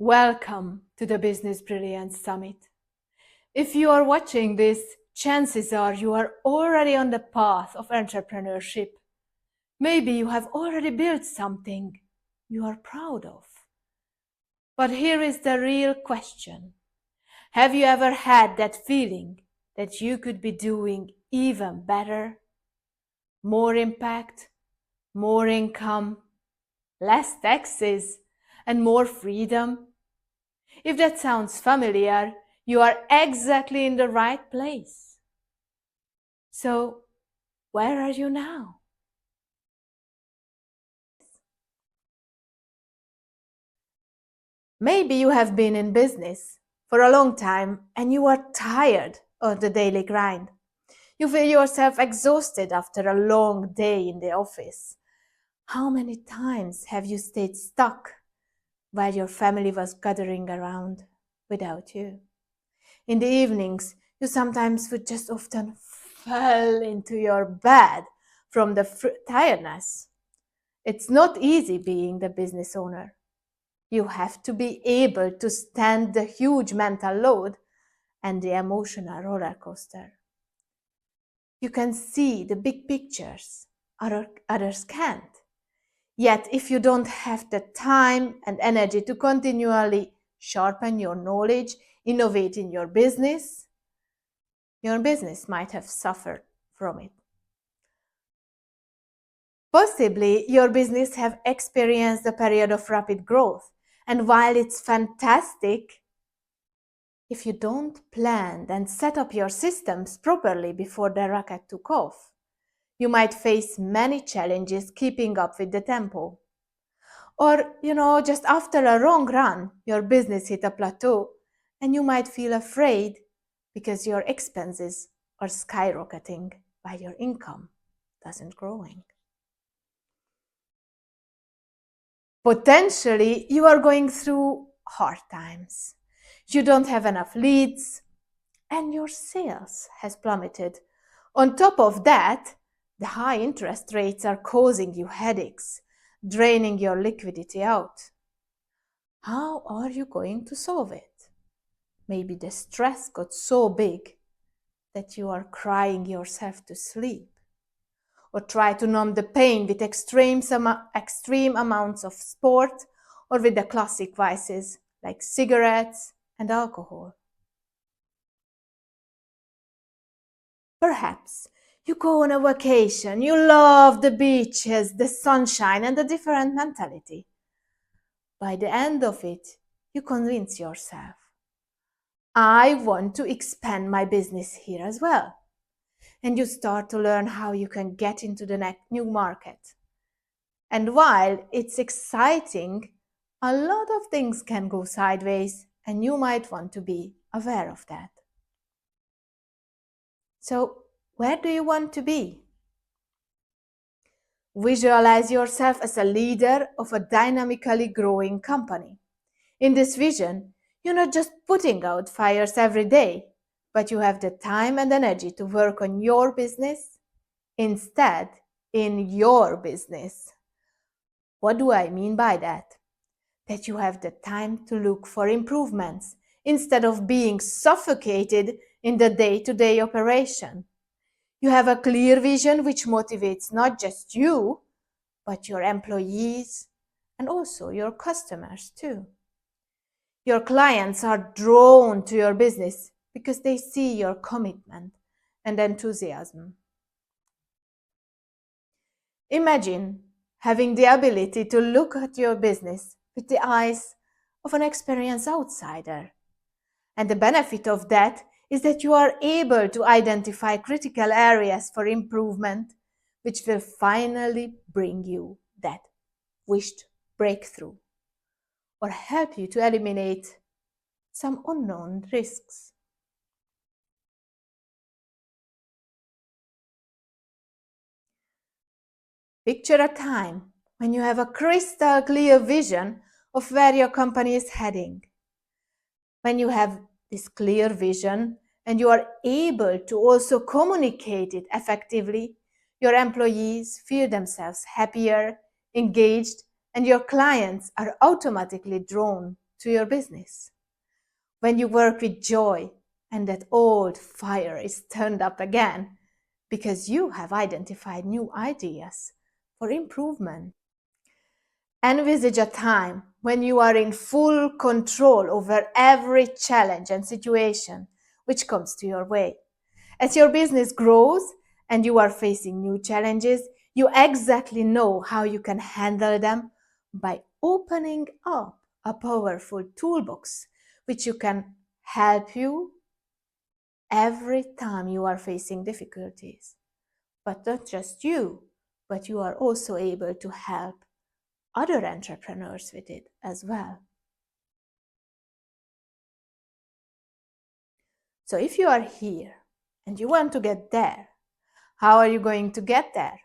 Welcome to the Business Brilliance Summit. If you are watching this, chances are you are already on the path of entrepreneurship. Maybe you have already built something you are proud of. But here is the real question. Have you ever had that feeling that you could be doing even better? More impact, more income, less taxes, and more freedom? If that sounds familiar, you are exactly in the right place. So, where are you now? Maybe you have been in business for a long time and you are tired of the daily grind. You feel yourself exhausted after a long day in the office. How many times have you stayed stuck while your family was gathering around without you? In the evenings, you sometimes would just often fall into your bed from the tiredness. It's not easy being the business owner. You have to be able to stand the huge mental load and the emotional roller coaster. You can see the big pictures, others can't. Yet, if you don't have the time and energy to continually sharpen your knowledge, innovate in your business might have suffered from it. Possibly, your business have experienced a period of rapid growth, and while it's fantastic, if you don't plan and set up your systems properly before the rocket took off, you might face many challenges keeping up with the tempo. Or, just after a wrong run, your business hit a plateau and you might feel afraid because your expenses are skyrocketing while your income doesn't growing. Potentially, you are going through hard times. You don't have enough leads and your sales has plummeted. On top of that, the high interest rates are causing you headaches, draining your liquidity out. How are you going to solve it? Maybe the stress got so big that you are crying yourself to sleep. Or try to numb the pain with extreme amounts of sport or with the classic vices like cigarettes and alcohol. Perhaps you go on a vacation, you love the beaches, the sunshine, and the different mentality. By the end of it, you convince yourself, I want to expand my business here as well. And you start to learn how you can get into the new market. And while it's exciting, a lot of things can go sideways, and you might want to be aware of that. So, where do you want to be? Visualize yourself as a leader of a dynamically growing company. In this vision, you're not just putting out fires every day, but you have the time and energy to work on your business instead in your business. What do I mean by that? That you have the time to look for improvements instead of being suffocated in the day-to-day operation. You have a clear vision which motivates not just you, but your employees and also your customers too. Your clients are drawn to your business because they see your commitment and enthusiasm. Imagine having the ability to look at your business with the eyes of an experienced outsider. And the benefit of that is that you are able to identify critical areas for improvement, which will finally bring you that wished breakthrough or help you to eliminate some unknown risks. Picture a time when you have a crystal clear vision of where your company is heading. When you have this clear vision and you are able to also communicate it effectively, your employees feel themselves happier, engaged, and your clients are automatically drawn to your business. When you work with joy and that old fire is turned up again because you have identified new ideas for improvement. Envisage a time when you are in full control over every challenge and situation which comes to your way. As your business grows and you are facing new challenges, you exactly know how you can handle them by opening up a powerful toolbox which you can help you every time you are facing difficulties. But not just you, but you are also able to help other entrepreneurs with it as well. So if you are here and you want to get there, how are you going to get there?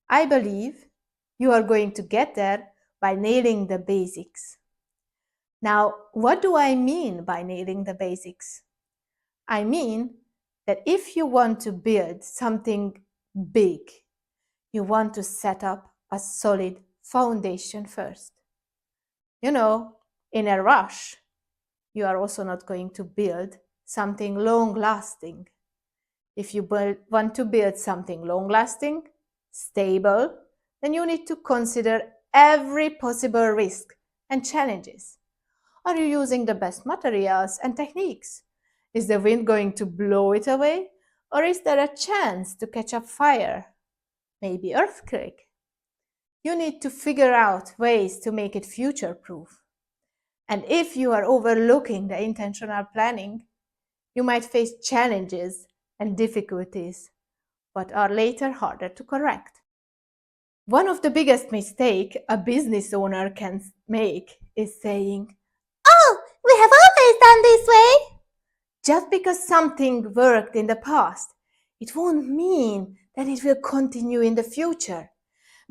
I believe you are going to get there by nailing the basics. Now, what do I mean by nailing the basics? I mean that if you want to build something big, you want to set up a solid foundation first. You know, in a rush, you are also not going to build something long-lasting. If you want to build something long-lasting, stable, then you need to consider every possible risk and challenges. Are you using the best materials and techniques? Is the wind going to blow it away? Or is there a chance to catch up fire? Maybe earthquake? You need to figure out ways to make it future-proof. And if you are overlooking the intentional planning, you might face challenges and difficulties, but are later harder to correct. One of the biggest mistakes a business owner can make is saying, "Oh, we have always done this way." Just because something worked in the past, it won't mean that it will continue in the future.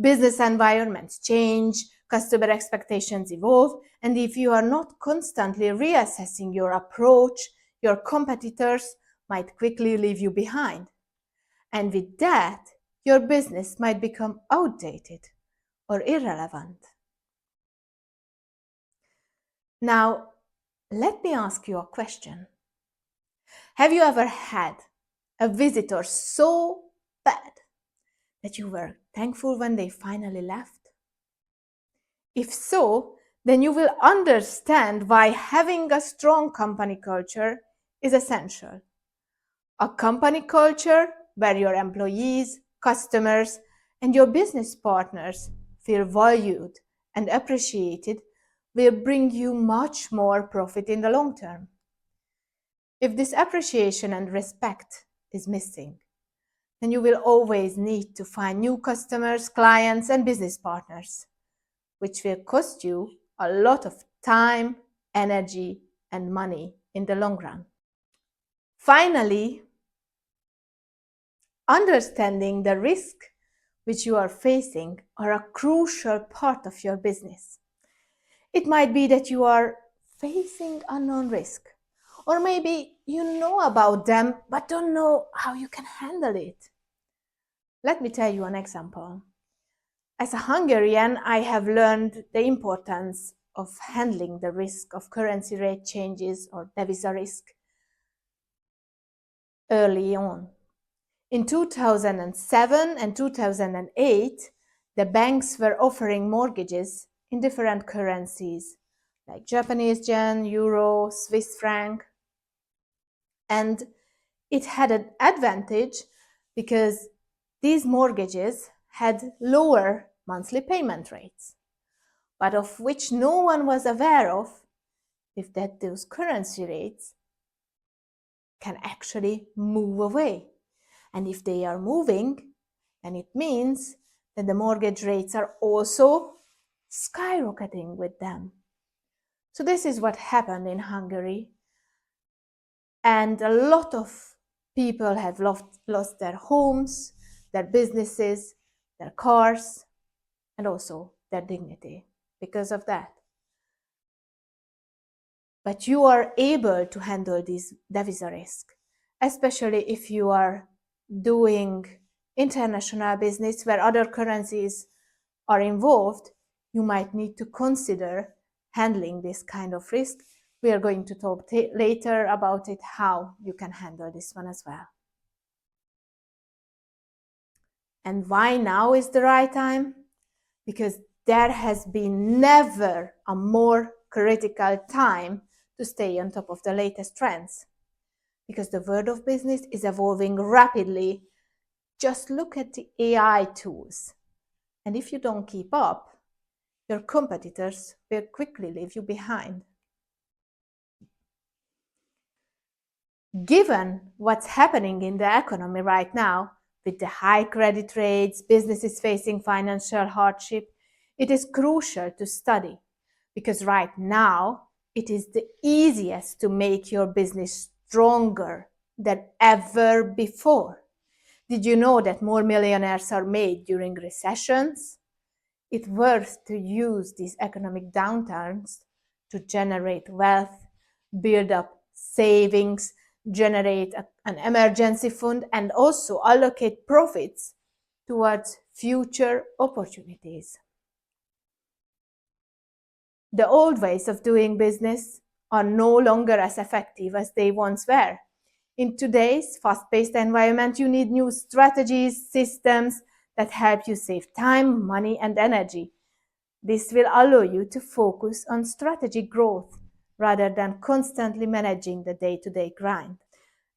Business environments change, customer expectations evolve, and if you are not constantly reassessing your approach, your competitors might quickly leave you behind. And with that, your business might become outdated or irrelevant. Now, let me ask you a question. Have you ever had a visitor so bad that you were thankful when they finally left? If so, then you will understand why having a strong company culture is essential. A company culture where your employees, customers, and your business partners feel valued and appreciated will bring you much more profit in the long term. If this appreciation and respect is missing, then you will always need to find new customers, clients, and business partners, which will cost you a lot of time, energy, and money in the long run. Finally, understanding the risk which you are facing are a crucial part of your business. It might be that you are facing unknown risk, or maybe you know about them but don't know how you can handle it. Let me tell you an example. As a Hungarian, I have learned the importance of handling the risk of currency rate changes or devisa risk early on. In 2007 and 2008, the banks were offering mortgages in different currencies like Japanese yen, euro, Swiss franc. And it had an advantage because these mortgages had lower monthly payment rates, but of which no one was aware of if that those currency rates can actually move away. And if they are moving, then it means that the mortgage rates are also skyrocketing with them. So this is what happened in Hungary. And a lot of people have lost their homes, their businesses, their cars, and also their dignity because of that. But you are able to handle this devisa risk, especially if you are doing international business where other currencies are involved. You might need to consider handling this kind of risk. We are going to talk later about it, how you can handle this one as well. And why now is the right time? Because there has been never a more critical time to stay on top of the latest trends. Because the world of business is evolving rapidly. Just look at the AI tools. And if you don't keep up, your competitors will quickly leave you behind. Given what's happening in the economy right now, with the high credit rates, businesses facing financial hardship, it is crucial to study, because right now it is the easiest to make your business stronger than ever before. Did you know that more millionaires are made during recessions? It's worth to use these economic downturns to generate wealth, build up savings, generate an emergency fund, and also allocate profits towards future opportunities. The old ways of doing business are no longer as effective as they once were. In today's fast-paced environment, you need new strategies, systems that help you save time, money, and energy. This will allow you to focus on strategic growth rather than constantly managing the day-to-day grind.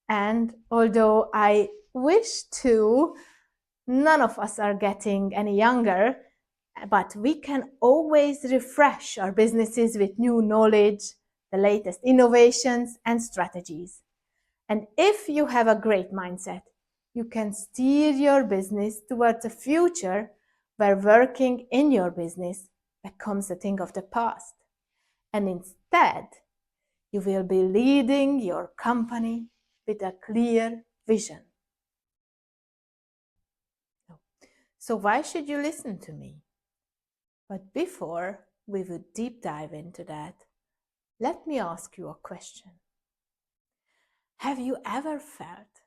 And although I wish to, none of us are getting any younger, but we can always refresh our businesses with new knowledge, the latest innovations and strategies. And if you have a great mindset, you can steer your business towards a future where working in your business becomes a thing of the past. And instead, you will be leading your company with a clear vision. So why should you listen to me? But before we would deep dive into that, let me ask you a question. Have you ever felt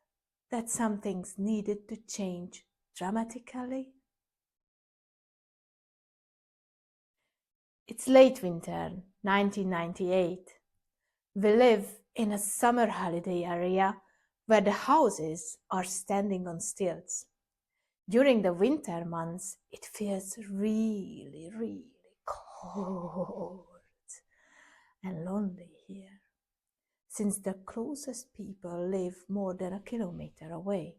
that some things needed to change dramatically? It's late winter, 1998. We live in a summer holiday area where the houses are standing on stilts. During the winter months, it feels really, really cold and lonely here, since the closest people live more than a kilometer away.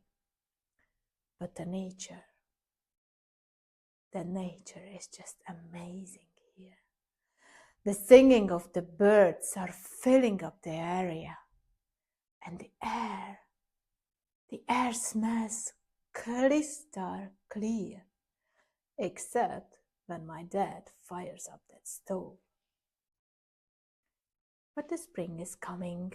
But the nature is just amazing here. The singing of the birds are filling up the area, and the air smells crystal clear, except when my dad fires up that stove. But the spring is coming,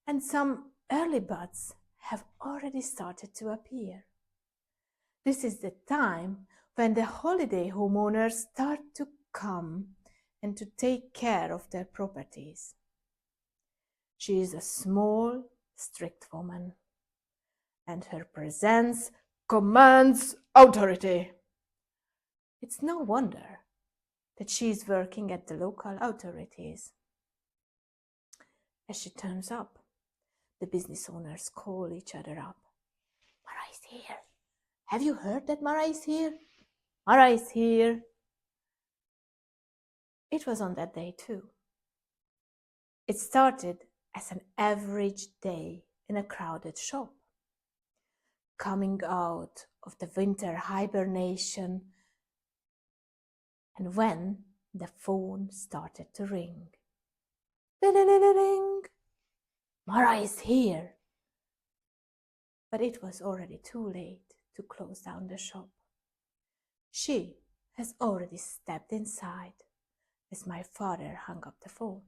and some early buds have already started to appear. This is the time when the holiday homeowners start to come and to take care of their properties. She is a small, strict woman, and her presence commands authority. It's no wonder that she is working at the local authorities. As she turns up, the business owners call each other up. Mara is here. Have you heard that Mara is here? Mara is here. It was on that day too. It started as an average day in a crowded shop. Coming out of the winter hibernation, and when the phone started to ring. Ding! Mara is here. But it was already too late to close down the shop. She has already stepped inside as my father hung up the phone.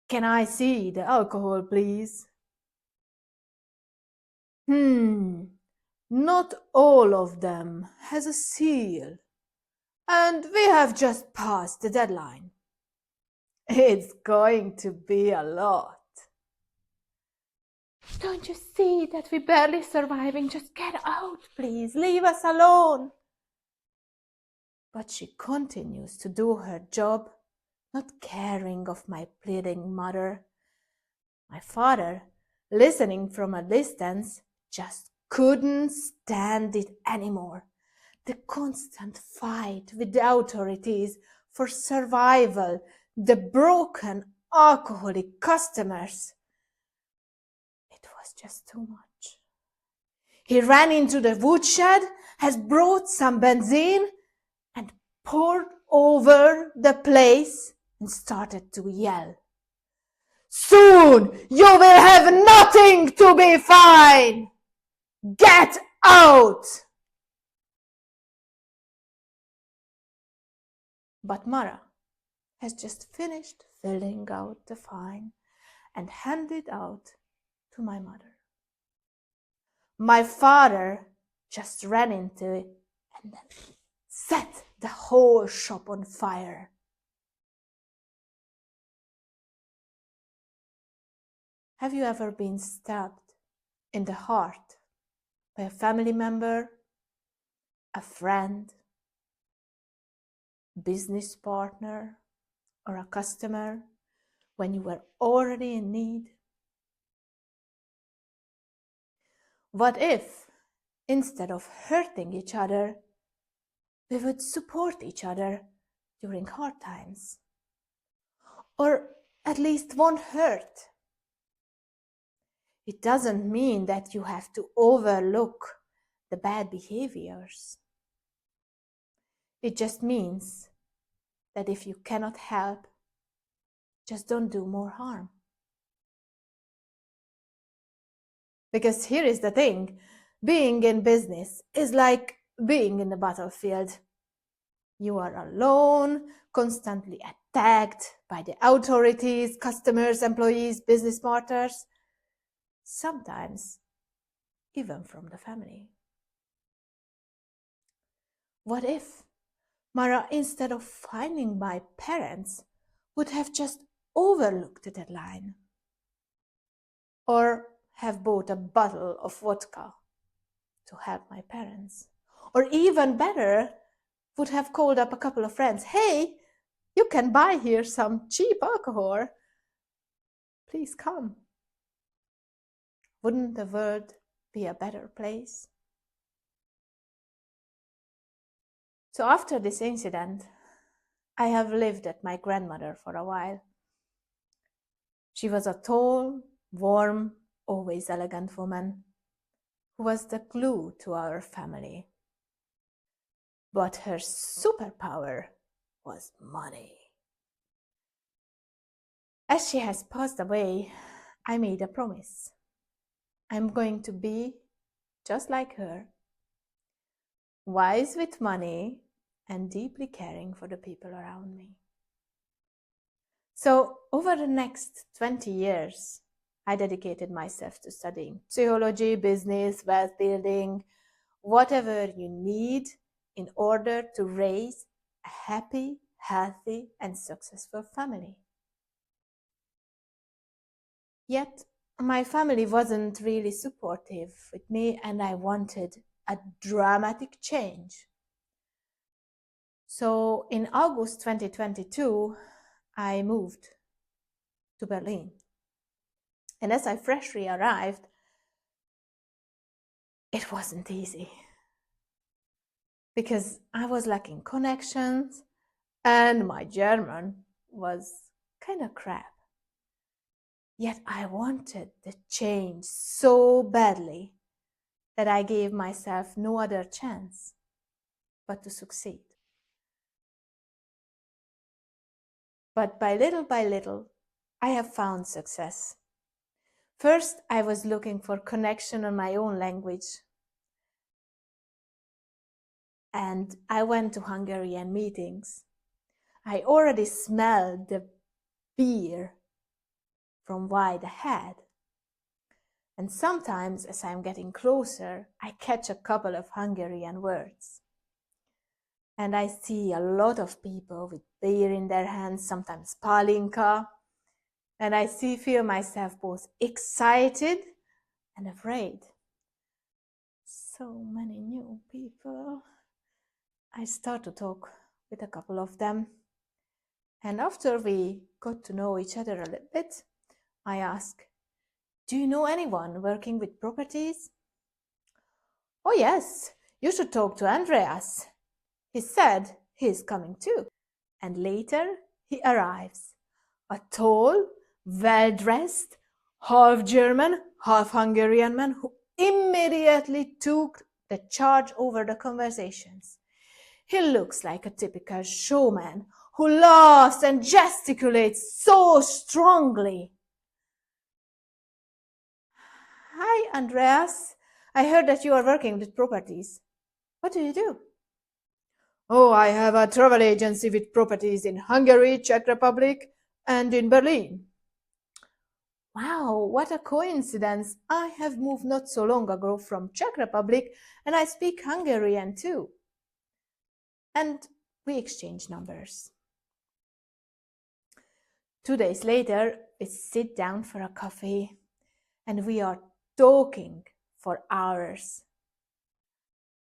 Can I see the alcohol, please? Not all of them has a seal, and we have just passed the deadline. It's going to be a lot. Don't you see that we're barely surviving? Just get out, please. Leave us alone. But she continues to do her job, not caring of my pleading mother. My father, listening from a distance, just couldn't stand it anymore. The constant fight with the authorities for survival, the broken alcoholic customers. It was just too much. He ran into the woodshed, has brought some benzene, and poured over the place and started to yell. Soon you will have nothing to be fine! Get out! But Mara has just finished filling out the fine and handed out to my mother. My father just ran into it and then set the whole shop on fire. Have you ever been stabbed in the heart by a family member, a friend, business partner, or a customer when you were already in need? What if, instead of hurting each other, we would support each other during hard times? Or at least won't hurt? It doesn't mean that you have to overlook the bad behaviors. It just means that if you cannot help, just don't do more harm. Because here is the thing, being in business is like being in the battlefield. You are alone, constantly attacked by the authorities, customers, employees, business partners, sometimes even from the family. What if Mara, instead of finding my parents, would have just overlooked the deadline? Or have bought a bottle of vodka to help my parents? Or even better, would have called up a couple of friends. Hey, you can buy here some cheap alcohol. Please come. Wouldn't the world be a better place? So after this incident, I have lived at my grandmother for a while. She was a tall, warm, always elegant woman who was the glue to our family. But her superpower was money. As she has passed away, I made a promise. I'm going to be just like her, wise with money and deeply caring for the people around me. So over the next 20 years, I dedicated myself to studying psychology, business, wealth building, whatever you need in order to raise a happy, healthy, and successful family. Yet, my family wasn't really supportive with me, and I wanted a dramatic change. So in August 2022, I moved to Berlin. And as I freshly arrived, it wasn't easy because I was lacking connections and my German was kind of crap. Yet I wanted the change so badly that I gave myself no other chance but to succeed. But by little, I have found success. First, I was looking for connection in my own language. And I went to Hungarian meetings. I already smelled the beer from wide ahead. And sometimes, as I'm getting closer, I catch a couple of Hungarian words. And I see a lot of people with beer in their hands, sometimes palinka. And I feel myself both excited and afraid. So many new people. I start to talk with a couple of them. And after we got to know each other a little bit, I asked, "Do you know anyone working with properties?" "Oh yes, you should talk to Andreas. He said he's coming too." And later he arrives, a tall, well-dressed, half German, half Hungarian man who immediately took the charge over the conversations. He looks like a typical showman who laughs and gesticulates so strongly. "Hi, Andreas. I heard that you are working with properties. What do you do?" "Oh, I have a travel agency with properties in Hungary, Czech Republic, and in Berlin." "Wow, what a coincidence. I have moved not so long ago from Czech Republic and I speak Hungarian too." And we exchange numbers. 2 days later, we sit down for a coffee and we are talking for hours.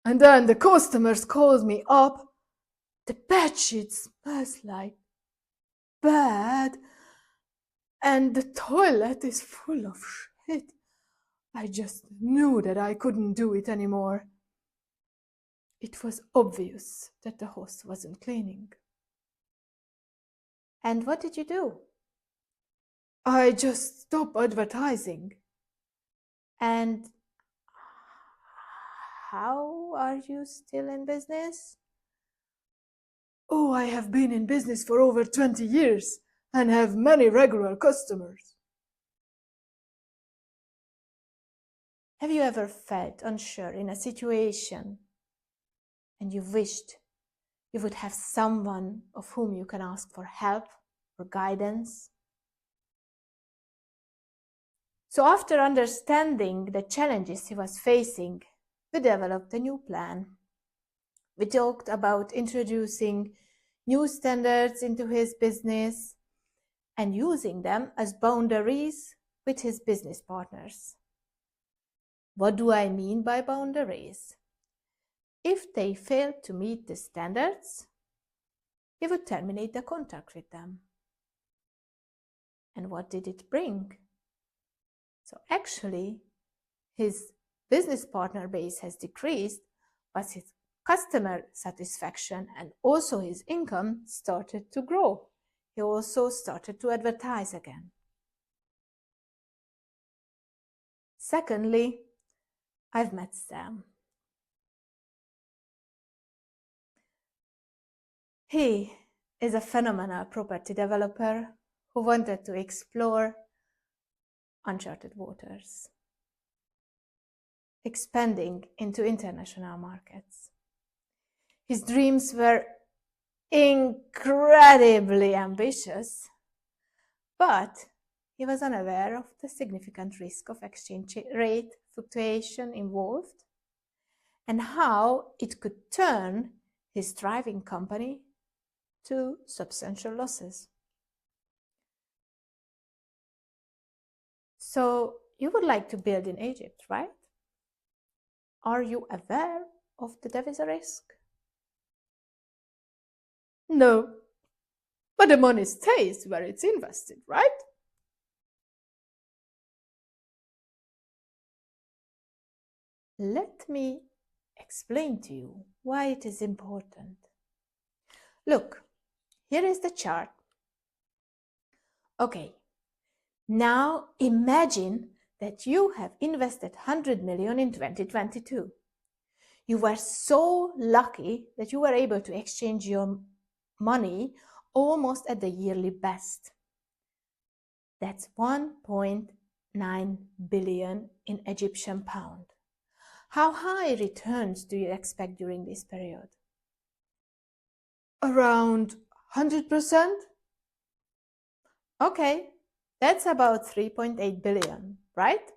And then the customers calls me up. "The bedsheet smells like bad and the toilet is full of shit." I just knew that I couldn't do it anymore. It was obvious that the house wasn't cleaning. "And what did you do?" "I just stopped advertising." "And how are you still in business?" "Oh, I have been in business for over 20 years and have many regular customers." Have you ever felt unsure in a situation and you wished you would have someone of whom you can ask for help or guidance? So after understanding the challenges he was facing, we developed a new plan. We talked about introducing new standards into his business and using them as boundaries with his business partners. What do I mean by boundaries? If they failed to meet the standards, he would terminate the contract with them. And what did it bring? So actually, his business partner base has decreased, but his customer satisfaction and also his income started to grow. He also started to advertise again. Secondly, I've met Sam. He is a phenomenal property developer who wanted to explore uncharted waters, expanding into international markets. His dreams were incredibly ambitious, but he was unaware of the significant risk of exchange rate fluctuation involved and how it could turn his thriving company to substantial losses. So you would like to build in Egypt, right? Are you aware of the devisa risk? No, but the money stays where it's invested, right? Let me explain to you why it is important. Look, here is the chart. Okay, now imagine that you have invested 100 million in 2022. You were so lucky that you were able to exchange your money almost at the yearly best. That's 1.9 billion in Egyptian pound. How high returns do you expect during this period? Around 100%? Okay, that's about 3.8 billion, right?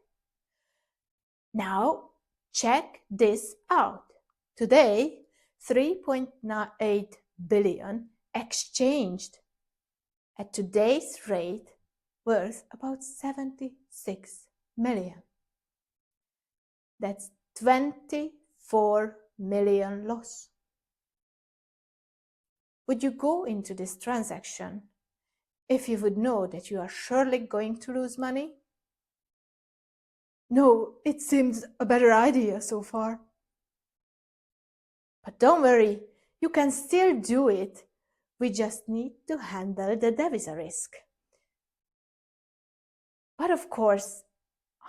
Now, check this out. Today, 3.8 billion exchanged at today's rate worth about 76 million. That's 24 million loss. Would you go into this transaction if you would know that you are surely going to lose money? No, it seems a better idea so far. But don't worry, you can still do it. We just need to handle the devisa risk. But of course,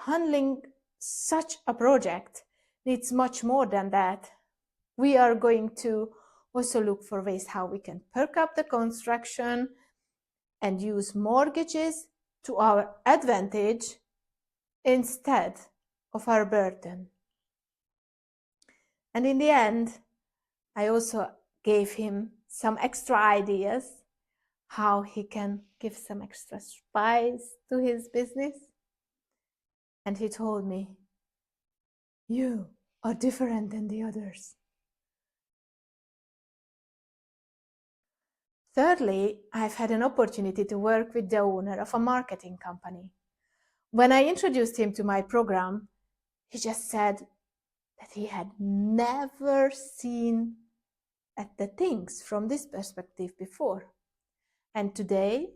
handling such a project needs much more than that. We are going to also look for ways how we can perk up the construction and use mortgages to our advantage instead of our burden. And in the end, I also gave him some extra ideas how he can give some extra spice to his business. And he told me, "You are different than the others." Thirdly, I've had an opportunity to work with the owner of a marketing company. When I introduced him to my program, he just said that he had never seen at the things from this perspective before. And today,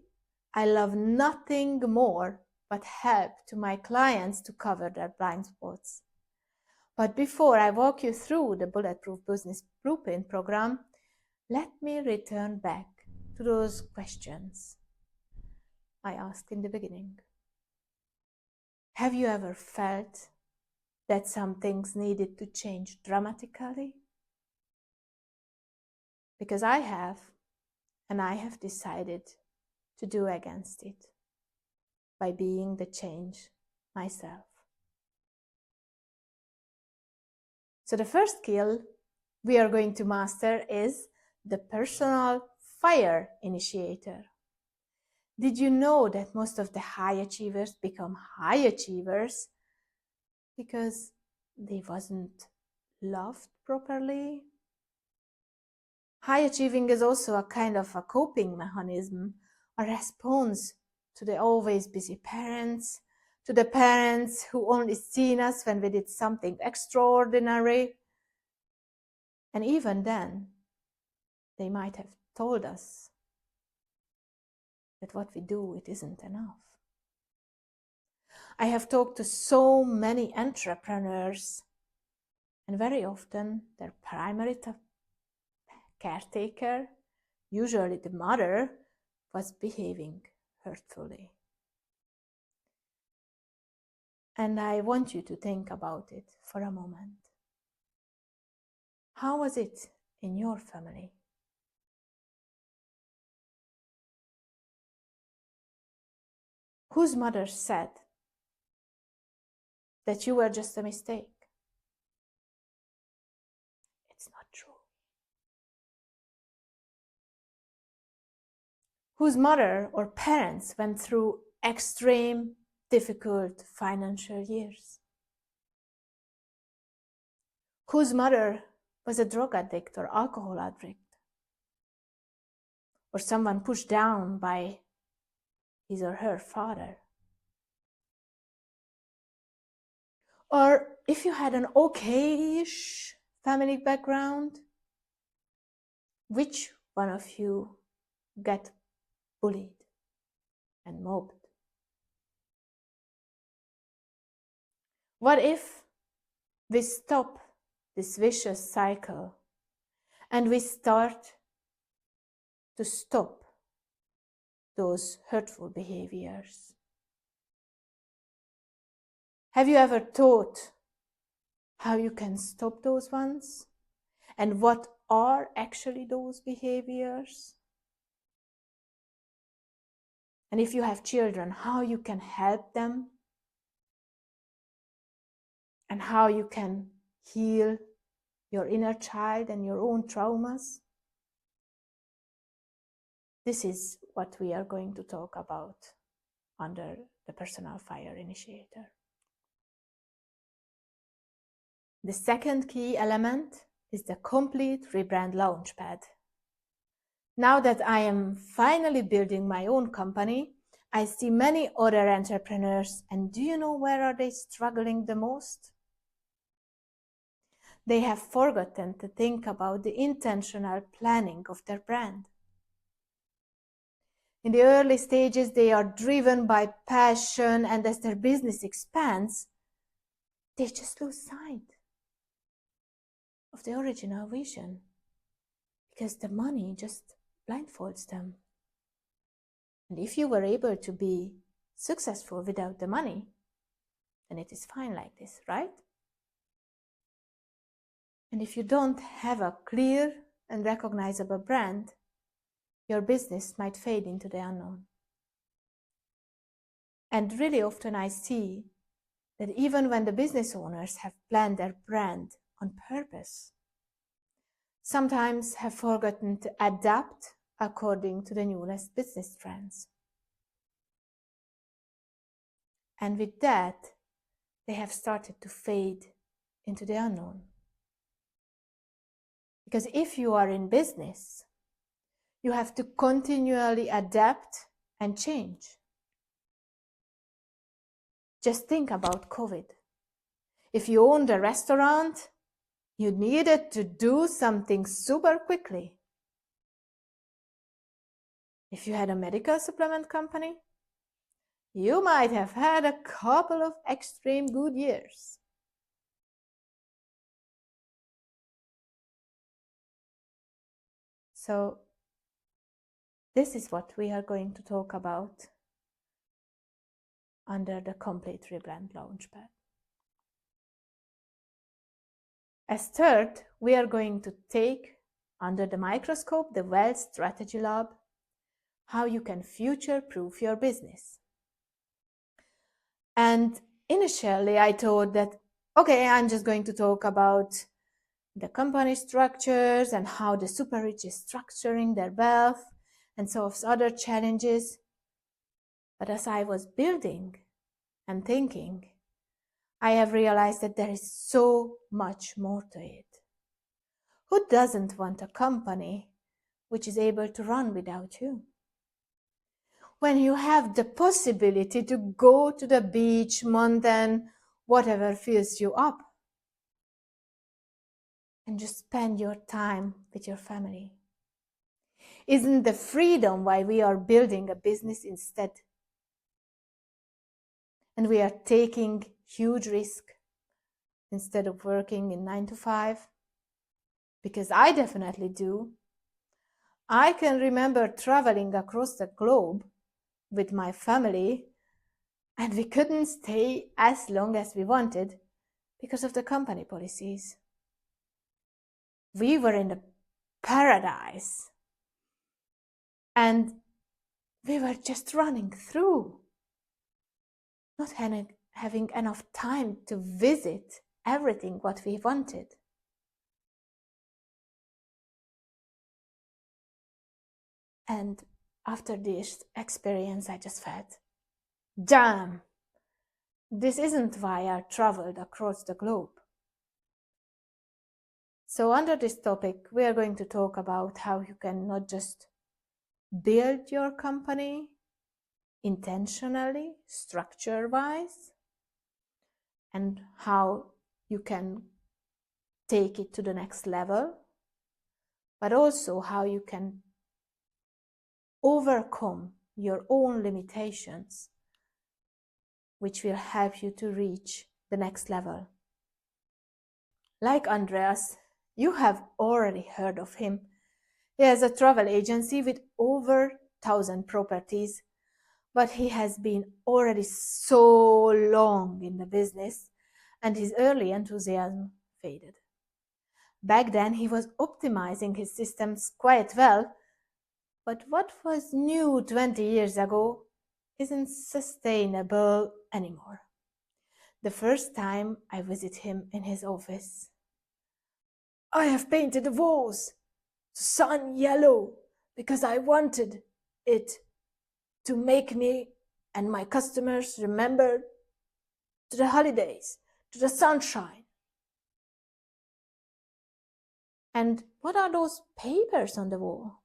I love nothing more but help to my clients to cover their blind spots. But before I walk you through the Bulletproof Business Blueprint program, let me return back to those questions I asked in the beginning. Have you ever felt that some things needed to change dramatically? Because I have, and I have decided to do against it by being the change myself. So the first skill we are going to master is the personal fire initiator. Did you know that most of the high achievers become high achievers because they wasn't loved properly? High achieving is also a kind of a coping mechanism, a response to the always busy parents, to the parents who only seen us when we did something extraordinary. And even then, they might have told us that what we do, it isn't enough. I have talked to so many entrepreneurs, and very often their primary caretaker, usually the mother, was behaving hurtfully. And I want you to think about it for a moment. How was it in your family? Whose mother said that you were just a mistake? It's not true. Whose mother or parents went through extreme, difficult financial years? Whose mother was a drug addict or alcohol addict? Or someone pushed down by his or her father? Or if you had an okay-ish family background, which one of you got bullied and mobbed? What if we stop this vicious cycle and we start to stop those hurtful behaviors? Have you ever thought how you can stop those ones? And what are actually those behaviors? And if you have children, how you can help them? And how you can heal your inner child and your own traumas? This is what we are going to talk about under the personal fire initiator. The second key element is the complete rebrand launchpad. Now that I am finally building my own company, I see many other entrepreneurs, and do you know where are they struggling the most? They have forgotten to think about the intentional planning of their brand. In the early stages, they are driven by passion, and as their business expands, they just lose sight of the original vision because the money just blindfolds them. And if you were able to be successful without the money, then it is fine like this, right? And if you don't have a clear and recognizable brand, your business might fade into the unknown. And really often I see that even when the business owners have planned their brand on purpose, sometimes have forgotten to adapt according to the newest business trends. And with that, they have started to fade into the unknown. Because if you are in business, you have to continually adapt and change. Just think about COVID. If you owned a restaurant, you needed to do something super quickly. If you had a medical supplement company, you might have had a couple of extreme good years. So this is what we are going to talk about under the Complete Rebrand Launchpad. As third, we are going to take under the microscope the Wealth Strategy Lab, how you can future-proof your business. And initially I thought that, okay, I'm just going to talk about the company structures and how the super rich is structuring their wealth and solves other challenges. But as I was building and thinking, I have realized that there is so much more to it. Who doesn't want a company which is able to run without you? When you have the possibility to go to the beach, mountain, whatever fills you up, and just spend your time with your family. Isn't the freedom why we are building a business instead? And we are taking huge risk instead of working in 9 to 5? Because I definitely do. I can remember traveling across the globe with my family, and we couldn't stay as long as we wanted because of the company policies. We were in the paradise, and we were just running through, not having enough time to visit everything what we wanted. And after this experience, I just felt, damn, this isn't why I traveled across the globe. So under this topic, we are going to talk about how you can not just build your company intentionally, structure-wise, and how you can take it to the next level, but also how you can overcome your own limitations, which will help you to reach the next level. Like Andreas, you have already heard of him. He has a travel agency with over 1,000 properties, but he has been already so long in the business and his early enthusiasm faded. Back then he was optimizing his systems quite well, but what was new 20 years ago isn't sustainable anymore. The first time I visit him in his office, I have painted the walls to sun yellow because I wanted it to make me and my customers remember to the holidays, to the sunshine. And what are those papers on the wall?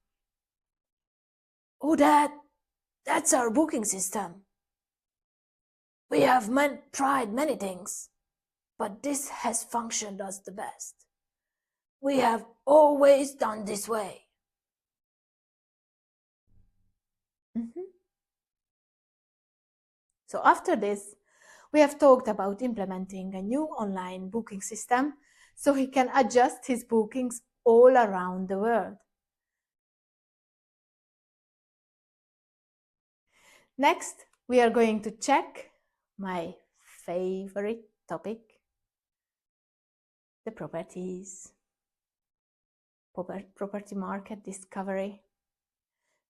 Oh, that's our booking system. We have tried many things, but this has functioned us the best. We have always done this way. So after this, we have talked about implementing a new online booking system so he can adjust his bookings all around the world. Next, we are going to check my favorite topic, the properties, property market discovery.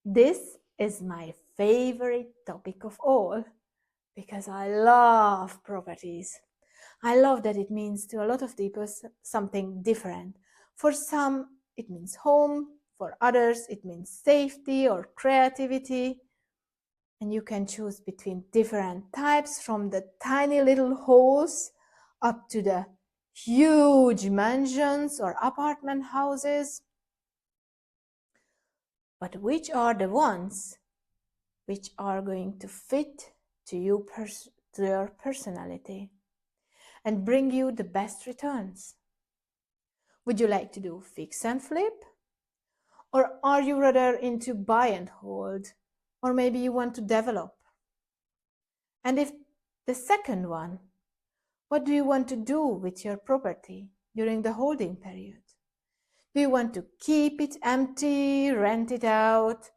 This is my favorite topic of all because I love properties. I love that it means to a lot of people something different. For some, it means home. For others, it means safety or creativity. And you can choose between different types, from the tiny little holes up to the huge mansions or apartment houses. But which are the ones which are going to fit to you, to your personality, and bring you the best returns? Would you like to do fix and flip? Or are you rather into buy and hold? Or maybe you want to develop? And if the second one, what do you want to do with your property during the holding period? Do you want to keep it empty, rent it out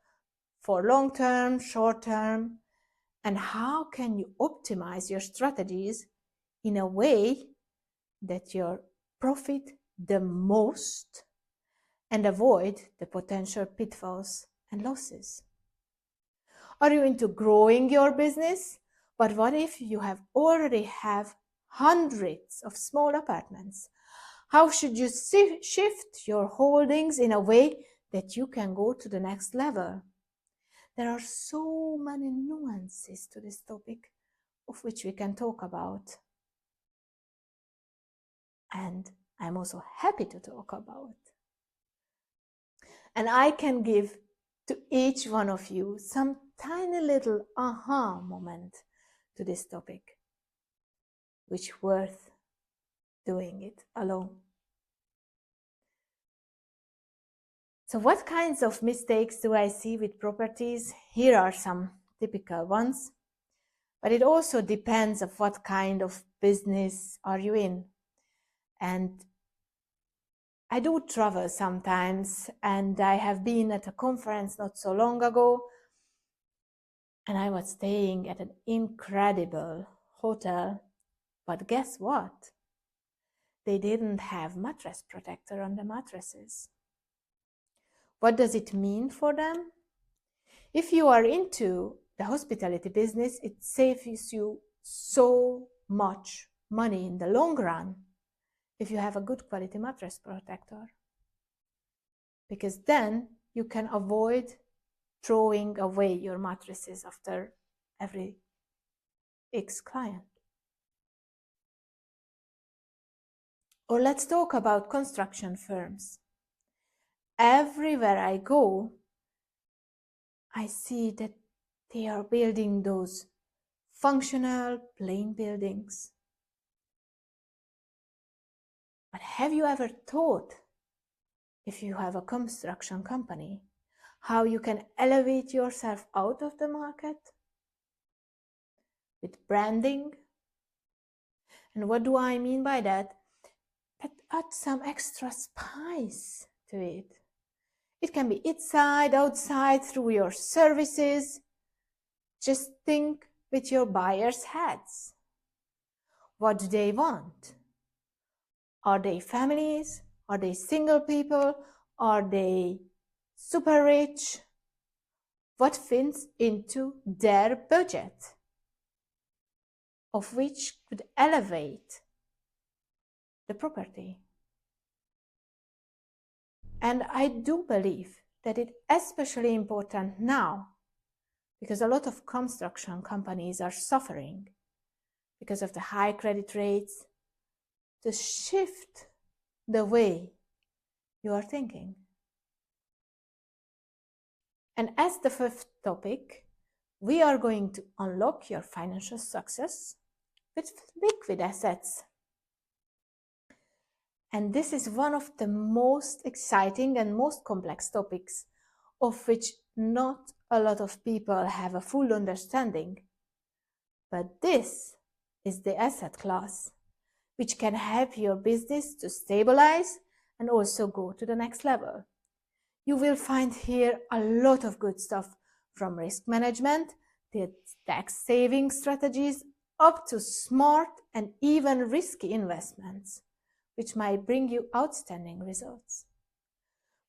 for long term, short term? And how can you optimize your strategies in a way that you profit the most and avoid the potential pitfalls and losses? Are you into growing your business? But what if you already have hundreds of small apartments? How should you shift your holdings in a way that you can go to the next level? There are so many nuances to this topic of which we can talk about. And I'm also happy to talk about. And I can give to each one of you some tiny little aha moment to this topic, which worth doing it alone. So what kinds of mistakes do I see with properties? Here are some typical ones, but it also depends of what kind of business are you in. And I do travel sometimes, and I have been at a conference not so long ago, and I was staying at an incredible hotel, but guess what? They didn't have mattress protector on the mattresses. What does it mean for them? If you are into the hospitality business, it saves you so much money in the long run if you have a good quality mattress protector, because then you can avoid throwing away your mattresses after every X client. Or let's talk about construction firms. Everywhere I go, I see that they are building those functional, plain buildings. But have you ever thought, if you have a construction company, how you can elevate yourself out of the market with branding? And what do I mean by that? That add some extra spice to it. It can be inside, outside, through your services. Just think with your buyers' heads. What do they want? Are they families? Are they single people? Are they super rich? What fits into their budget, of which could elevate the property? And I do believe that it's especially important now, because a lot of construction companies are suffering because of the high credit rates, to shift the way you are thinking. And as the fifth topic, we are going to unlock your financial success with liquid assets. And this is one of the most exciting and most complex topics, of which not a lot of people have a full understanding. But this is the asset class, which can help your business to stabilize and also go to the next level. You will find here a lot of good stuff, from risk management to tax saving strategies up to smart and even risky investments, which might bring you outstanding results.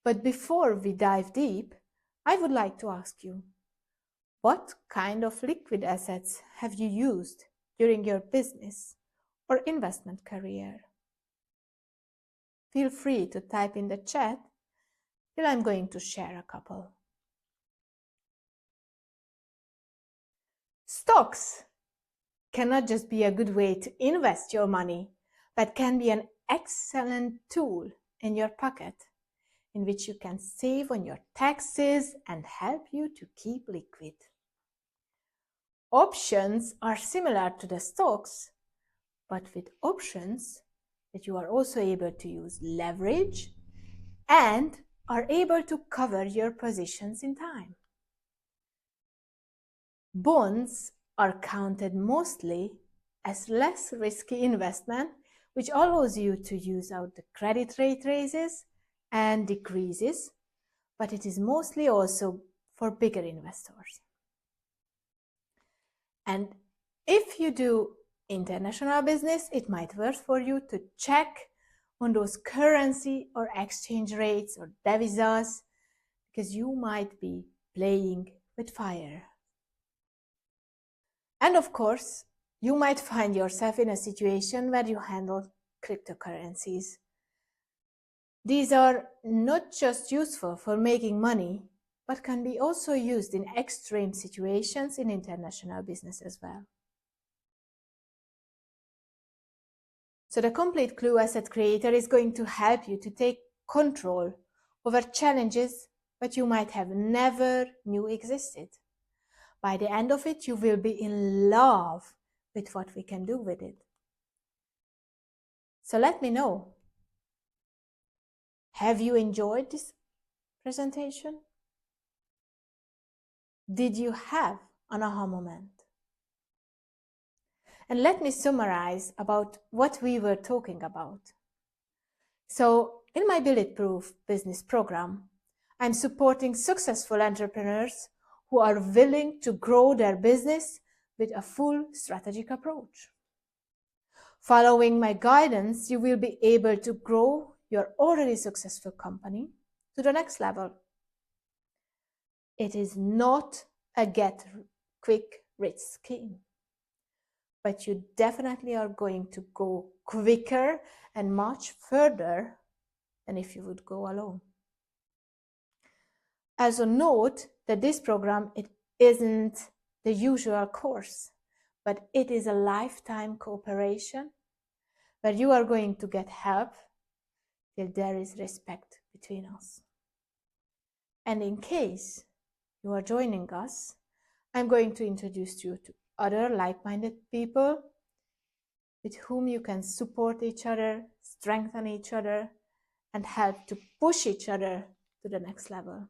But before we dive deep, I would like to ask you, what kind of liquid assets have you used during your business or investment career? Feel free to type in the chat till I'm going to share a couple. Stocks cannot just be a good way to invest your money, but can be an excellent tool in your pocket in which you can save on your taxes and help you to keep liquid. Options are similar to the stocks, but with options that you are also able to use leverage and are able to cover your positions in time. Bonds are counted mostly as less risky investment, which allows you to use out the credit rate raises and decreases, but it is mostly also for bigger investors. And if you do international business, it might work for you to check on those currency or exchange rates or devisas, because you might be playing with fire. And of course, you might find yourself in a situation where you handle cryptocurrencies. These are not just useful for making money, but can be also used in extreme situations in international business as well. So the Complete Clue Asset Creator is going to help you to take control over challenges that you might have never knew existed. By the end of it, you will be in love with what we can do with it. So let me know. Have you enjoyed this presentation? Did you have an aha moment? And let me summarize about what we were talking about. So in my Bulletproof Business program, I'm supporting successful entrepreneurs who are willing to grow their business with a full strategic approach. Following my guidance, you will be able to grow your already successful company to the next level. It is not a get-quick-rich scheme, but you definitely are going to go quicker and much further than if you would go alone. Also note that this program, it isn't the usual course, but it is a lifetime cooperation where you are going to get help till there is respect between us. And in case you are joining us, I'm going to introduce you to other like-minded people with whom you can support each other, strengthen each other, and help to push each other to the next level.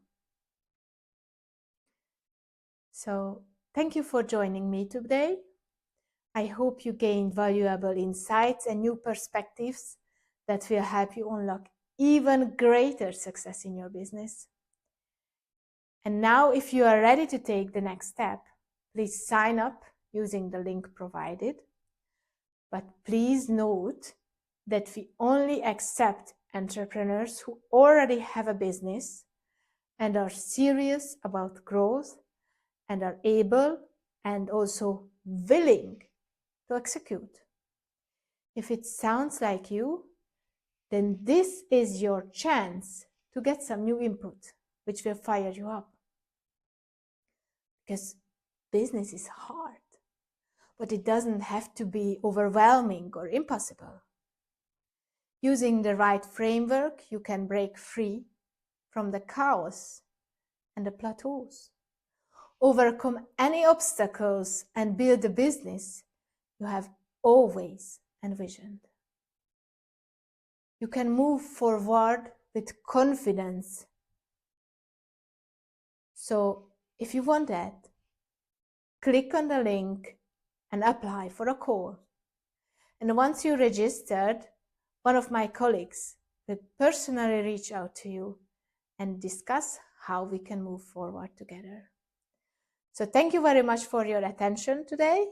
So thank you for joining me today. I hope you gained valuable insights and new perspectives that will help you unlock even greater success in your business. And now, if you are ready to take the next step, please sign up using the link provided. But please note that we only accept entrepreneurs who already have a business and are serious about growth and are able and also willing to execute. If it sounds like you, then this is your chance to get some new input, which will fire you up. Because business is hard, but it doesn't have to be overwhelming or impossible. Using the right framework, you can break free from the chaos and the plateaus, overcome any obstacles, and build a business you have always envisioned. You can move forward with confidence. So if you want that, click on the link and apply for a call. And once you registered, one of my colleagues will personally reach out to you and discuss how we can move forward together. So thank you very much for your attention today,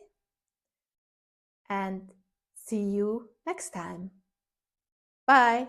and see you next time. Bye.